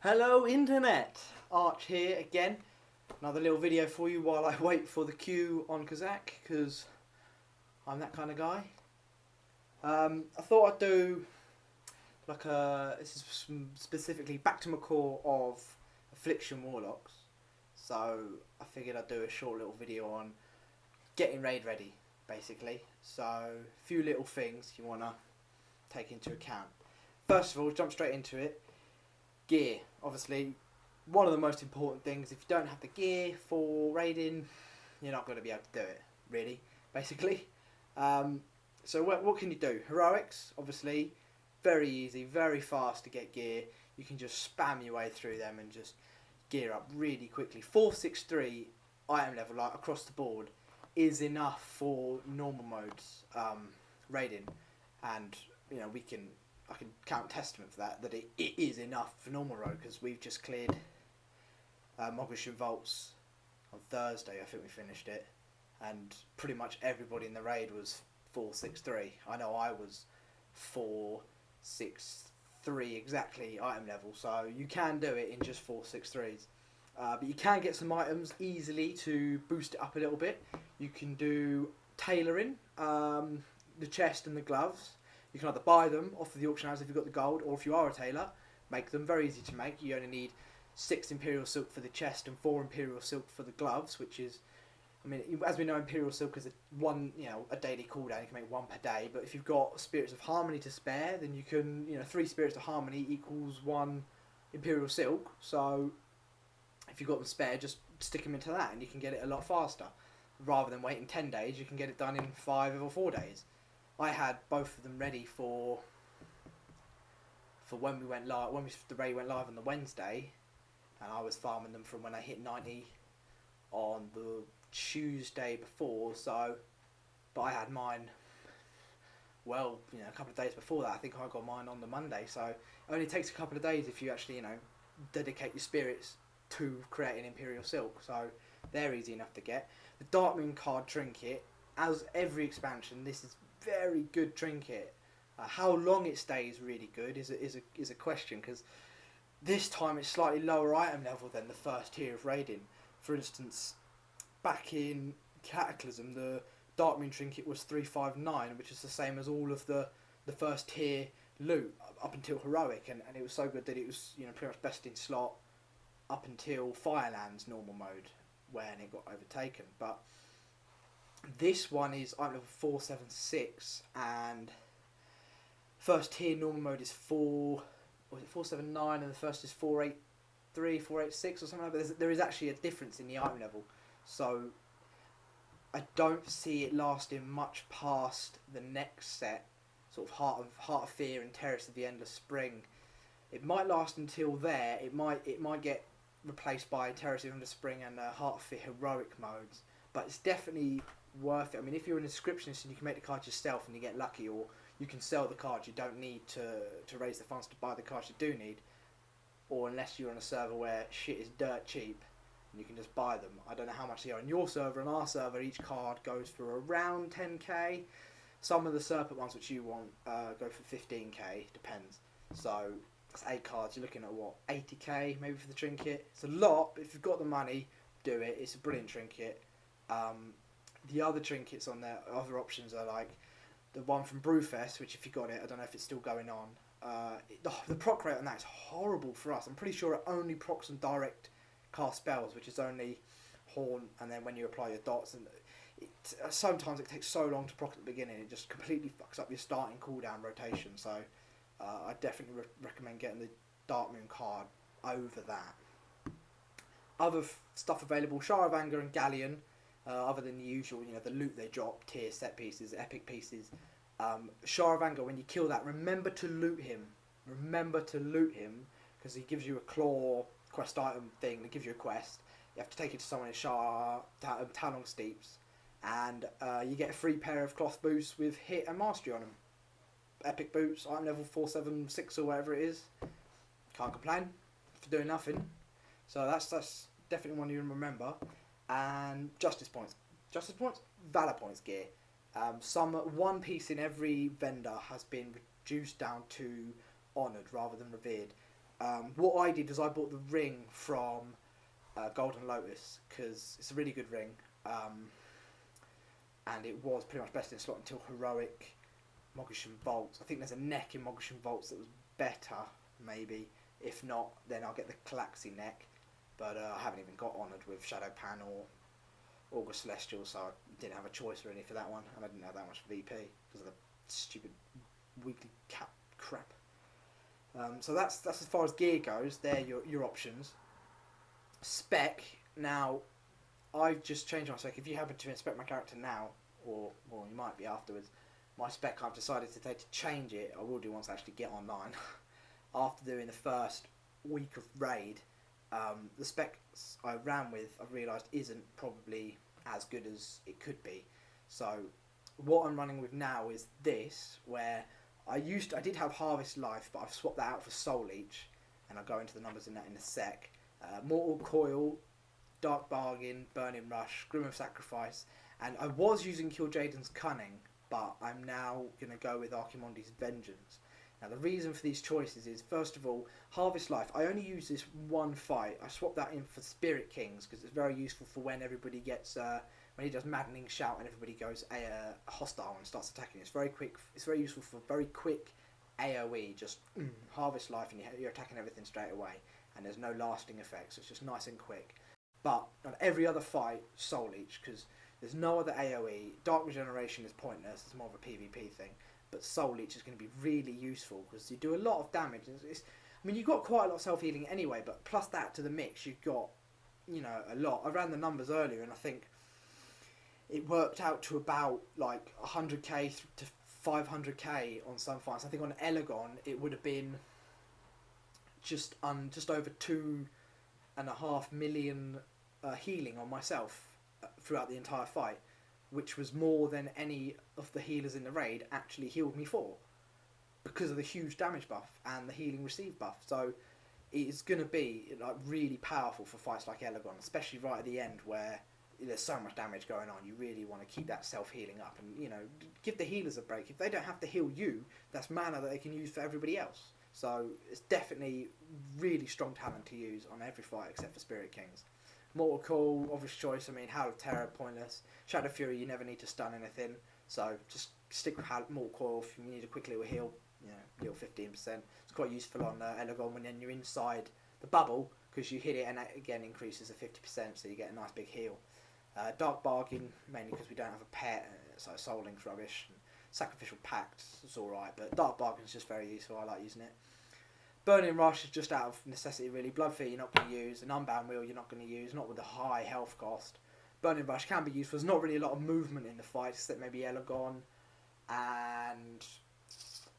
Hello Internet! Arch here again. Another little video for you while I wait for the queue on Kazakh, because I'm that kind of guy. I thought I'd do like this is specifically back to my core of Affliction Warlocks. So I figured I'd do a short little video on getting raid ready, basically. So a few little things you want to take into account. First of all, jump straight into it. Gear, obviously, one of the most important things. If you don't have the gear for raiding, you're not going to be able to do it, really, basically. So what can you do? Heroics, obviously, very easy, very fast to get gear. You can just spam your way through them and just gear up really quickly. 463 item level, like across the board, is enough for normal modes raiding, and you know I can count testament for that it is enough for normal road, because we've just cleared Mogushun Vaults on Thursday. I think we finished it, and pretty much everybody in the raid was 463. I know I was 463 exactly item level, so you can do it in just 463s. But you can get some items easily to boost it up a little bit. You can do tailoring, the chest and the gloves. You can either buy them off of the auction house if you've got the gold, or if you are a tailor, make them. Very easy to make. You only need 6 Imperial Silk for the chest and 4 Imperial Silk for the gloves, which is, I mean, as we know, Imperial Silk is a daily cooldown. You can make 1 per day. But if you've got Spirits of Harmony to spare, then you can, 3 Spirits of Harmony equals 1 Imperial Silk. So if you've got them spare, just stick them into that, and you can get it a lot faster. Rather than waiting 10 days, you can get it done in 5 or 4 days. I had both of them ready for when we went live, the raid went live on the Wednesday, and I was farming them from when I hit 90 on the Tuesday before. So, but I had mine, well, a couple of days before that. I think I got mine on the Monday. So it only takes a couple of days if you actually, dedicate your spirits to creating Imperial Silk. So they're easy enough to get. The Dark Moon card trinket, as every expansion, this is very good trinket. How long it stays really good is a question, because this time it's slightly lower item level than the first tier of raiding. For instance, back in Cataclysm, the Dark Moon trinket was 359, which is the same as all of the first tier loot up until heroic, and it was so good that it was pretty much best in slot up until Fireland's normal mode, when it got overtaken. But this one is item level 476, and first tier normal mode is 479, and the first is 483, 486 or something like that. But there is actually a difference in the item level, so I don't see it lasting much past the next set, sort of Heart of Fear and Terrace of the Endless Spring. It might last until there. It might get replaced by Terrace of the Endless Spring and Heart of Fear heroic modes, but it's definitely worth it. I mean, if you're an inscriptionist and you can make the cards yourself and you get lucky, or you can sell the cards, you don't need to raise the funds to buy the cards you do need, or unless you're on a server where shit is dirt cheap and you can just buy them. I don't know how much they are on your server. On our server, each card goes for around 10k. Some of the Serpent ones which you want go for 15k, depends. So that's 8 cards, you're looking at what, 80k maybe for the trinket. It's a lot, but if you've got the money, do it. It's a brilliant trinket. The other trinkets on there, other options are like the one from Brewfest, which if you got it, I don't know if it's still going on. The proc rate on that is horrible for us. I'm pretty sure it only procs on direct cast spells, which is only Horn, and then when you apply your dots, and sometimes it takes so long to proc at the beginning, it just completely fucks up your starting cooldown rotation. So I definitely recommend getting the Dark Moon card over that. Other stuff available: Shire of Anger and Galleon. Other than the usual, the loot they drop, tier set pieces, epic pieces. Shire of Anger, when you kill that, remember to loot him. Remember to loot him, because he gives you a claw quest item thing that gives you a quest. You have to take it to someone in Shire, Talong Steeps, and you get a free pair of cloth boots with hit and mastery on them. Epic boots, item level 476 or whatever it is. Can't complain for doing nothing. So that's definitely one you remember. And Justice Points, Valor Points gear. Some one piece in every vendor has been reduced down to honoured rather than revered. What I did is I bought the ring from Golden Lotus because it's a really good ring, and it was pretty much best in slot until Heroic Mogushan Volts. I think there's a neck in Mogushan Volts that was better, maybe. If not, then I'll get the Calaxy neck. But I haven't even got honoured with Shadow Pan or August Celestial, so I didn't have a choice really for that one, and I didn't have that much VP because of the stupid weekly cap crap. So that's as far as gear goes. They're your options. Spec, now I've just changed my spec. If you happen to inspect my character now, or well, you might be afterwards, my spec I've decided today to change it. I will do once I actually get online. After doing the first week of raid, the specs I ran with, I've realised isn't probably as good as it could be. So what I'm running with now is this, where I did have Harvest Life, but I've swapped that out for Soul Leech, and I'll go into the numbers in that in a sec. Mortal Coil, Dark Bargain, Burning Rush, Grim of Sacrifice, and I was using Kil'jaeden's Cunning, but I'm now going to go with Archimonde's Vengeance. Now the reason for these choices is, first of all, Harvest Life, I only use this one fight. I swapped that in for Spirit Kings because it's very useful for when everybody gets, when he does Maddening Shout and everybody goes hostile and starts attacking. It's very quick, it's very useful for very quick AoE, just Harvest Life and you're attacking everything straight away, and there's no lasting effects, so it's just nice and quick. But on every other fight, Soul Leech, because there's no other AoE. Dark Regeneration is pointless, it's more of a PvP thing. But Soul Leech is going to be really useful because you do a lot of damage. I mean, you've got quite a lot of self-healing anyway, but plus that to the mix, you've got, you know, a lot. I ran the numbers earlier and I think it worked out to about like 100k to 500k on some fights. I think on Elegon it would have been just over 2.5 million healing on myself throughout the entire fight, which was more than any of the healers in the raid actually healed me for, because of the huge damage buff and the healing received buff. So it's going to be like really powerful for fights like Elegon, especially right at the end where there's so much damage going on. You really want to keep that self-healing up and, you know, give the healers a break. If they don't have to heal you, that's mana that they can use for everybody else. So it's definitely really strong talent to use on every fight except for Spirit Kings. Mortal Coil, obvious choice. I mean, Howl of Terror, pointless. Shadow Fury, you never need to stun anything. So just stick with Mortal Coil if you need a quick little heal. You know, heal 15%. It's quite useful on Elegon when then you're inside the bubble, because you hit it and that again increases to 50%, so you get a nice big heal. Dark Bargain, mainly because we don't have a pet, so Soul Link's rubbish. Sacrificial Pact is alright, but Dark Bargain is just very useful. I like using it. Burning Rush is just out of necessity really. Bloodfeet you're not going to use. An Unbound Wheel you're not going to use, not with the high health cost. Burning Rush can be useful. There's not really a lot of movement in the fight, except maybe Elegon and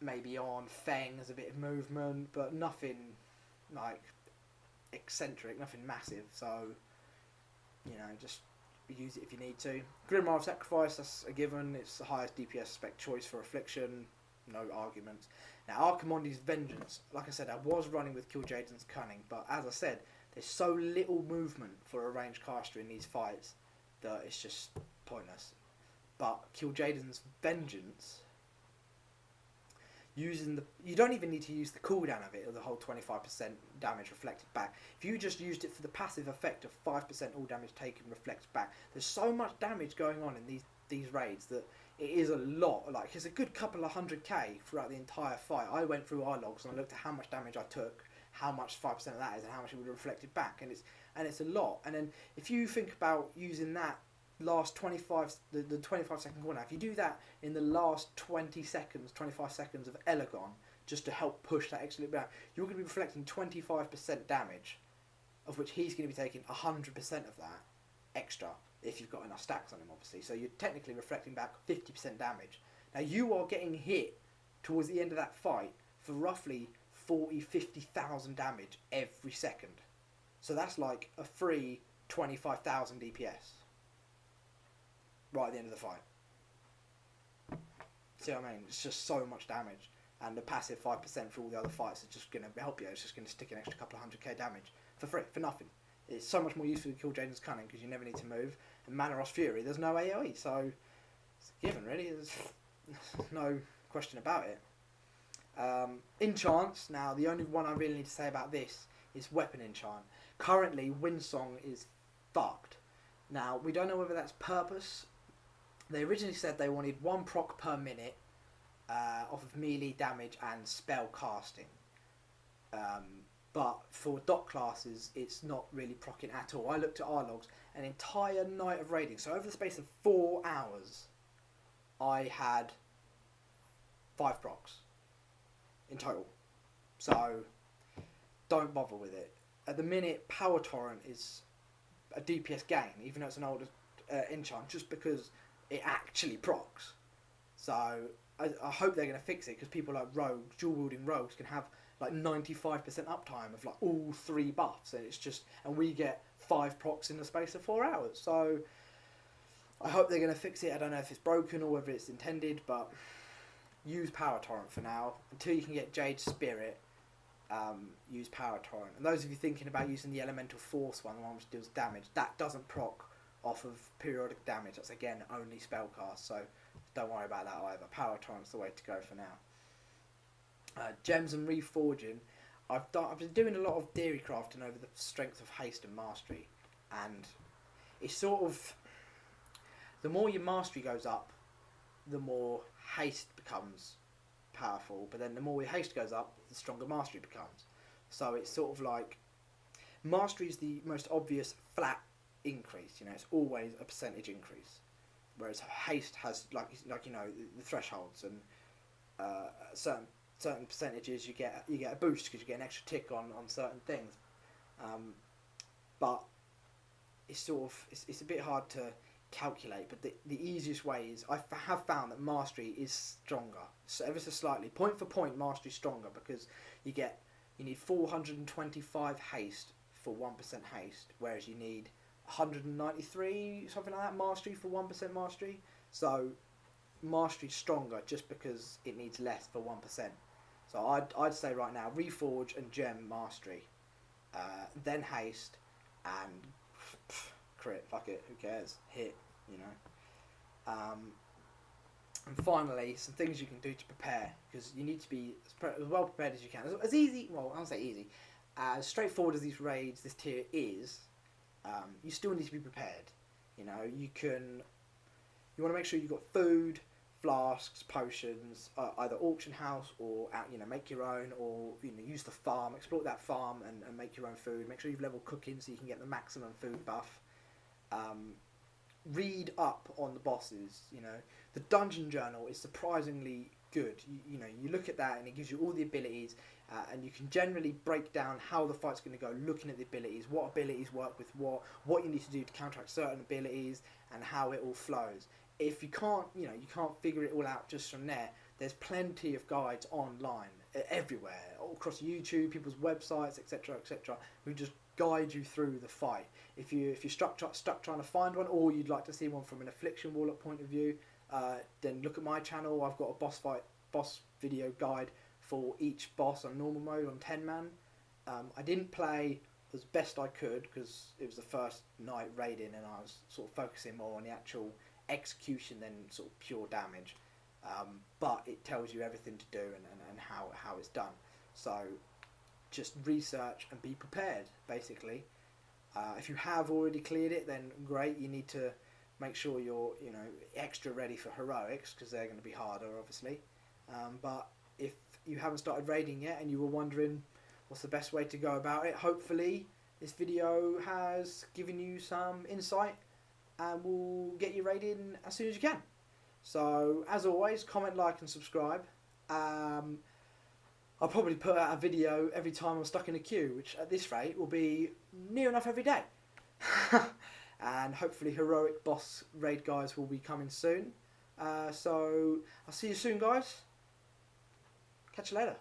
maybe on Feng there's a bit of movement, but nothing like eccentric, nothing massive. So, you know, just use it if you need to. Grimoire of Sacrifice, that's a given. It's the highest DPS spec choice for Affliction. No arguments. Now, Archimonde's Vengeance. Like I said, I was running with Kil'jaeden's Cunning, but as I said, there's so little movement for a ranged caster in these fights that it's just pointless. But Kil'jaeden's Vengeance, you don't even need to use the cooldown of it, or the whole 25% damage reflected back. If you just used it for the passive effect of 5% all damage taken reflects back, there's so much damage going on in these raids that it is a lot. Like, it's a good couple of 100k throughout the entire fight. I went through our logs and I looked at how much damage I took, how much 5% of that is, and how much it would have reflected back, and it's a lot. And then if you think about using that last 25 second cooldown, if you do that in the last 25 seconds of Elegon, just to help push that extra little bit out, you're going to be reflecting 25% damage, of which he's going to be taking 100% of that extra, if you've got enough stacks on him, obviously. So you're technically reflecting back 50% damage. Now you are getting hit towards the end of that fight for roughly 50,000 damage every second. So that's like a free 25,000 DPS right at the end of the fight. See what I mean? It's just so much damage, and the passive 5% for all the other fights is just going to help you. It's just going to stick an extra couple of 100k damage for free, for nothing. It's so much more useful to Kil'jaeden's Cunning because you never need to move. And Manaros Fury, there's no AoE, so it's a given really. There's no question about it. Enchants. Now, the only one I really need to say about this is weapon enchant. Currently, Windsong is fucked. Now, we don't know whether that's purpose. They originally said they wanted 1 proc per minute off of melee damage and spell casting. But for dot classes, it's not really proccing at all. I looked at our logs, an entire night of raiding. So over the space of 4 hours, I had 5 procs in total. So don't bother with it. At the minute, Power Torrent is a DPS gain, even though it's an older enchant, just because it actually procs. So I hope they're going to fix it, because people like rogues, dual wielding rogues, can have like 95% uptime of like all 3 buffs, and it's just, and we get 5 procs in the space of 4 hours. So I hope they're going to fix it. I don't know if it's broken or whether it's intended, but use Power Torrent for now until you can get Jade Spirit. Use Power Torrent. And those of you thinking about using the Elemental Force one, the one which deals damage, that doesn't proc off of periodic damage. That's again only spellcast, so don't worry about that either. Power Torrent's the way to go for now. Gems and reforging. I've been doing a lot of theory crafting over the strength of haste and mastery, and it's sort of, the more your mastery goes up, the more haste becomes powerful, but then the more your haste goes up, the stronger mastery becomes. So it's sort of like, mastery is the most obvious flat increase, you know, it's always a percentage increase, whereas haste has like you know, the thresholds, and certain percentages you get a boost because you get an extra tick on certain things, but it's sort of, it's a bit hard to calculate, but the easiest way is, I have found that mastery is stronger, so ever so slightly, point for point, mastery is stronger, because you need 425 haste for 1% haste, whereas you need 193 something like that mastery for 1% mastery. So mastery is stronger just because it needs less for 1%. So I'd say right now, reforge and gem mastery, then haste, and crit, fuck it, who cares, hit, you know. And finally, some things you can do to prepare, because you need to be as well prepared as you can. As easy, well, I don't say easy, as straightforward as these raids, this tier is, you still need to be prepared. You know, you want to make sure you've got food, flasks, potions, either auction house or out, you know, make your own, or you know, use the farm, exploit that farm and make your own food. Make sure you've leveled cooking so you can get the maximum food buff. Read up on the bosses. You know, the dungeon journal is surprisingly good. You know, you look at that and it gives you all the abilities, and you can generally break down how the fight's going to go, looking at the abilities, what abilities work with what you need to do to counteract certain abilities, and how it all flows. If you can't, you know, you can't figure it all out just from there, there's plenty of guides online, everywhere, all across YouTube, people's websites, etc., etc., who just guide you through the fight. If you're stuck trying to find one, or you'd like to see one from an Affliction Warlock point of view, then look at my channel. I've got a boss video guide for each boss on normal mode on 10-man. I didn't play as best I could because it was the first night raiding, and I was sort of focusing more on the actual execution than sort of pure damage. But it tells you everything to do and how it's done. So just research and be prepared, basically. If you have already cleared it, then great. You need to make sure you're, you know, extra ready for heroics, because they're going to be harder, obviously. But if you haven't started raiding yet and you were wondering what's the best way to go about it, hopefully this video has given you some insight and will get you raiding as soon as you can. So as always, comment, like and subscribe. I'll probably put out a video every time I'm stuck in a queue, which at this rate will be near enough every day. And hopefully heroic boss raid guys will be coming soon. So I'll see you soon, guys. Catch you later.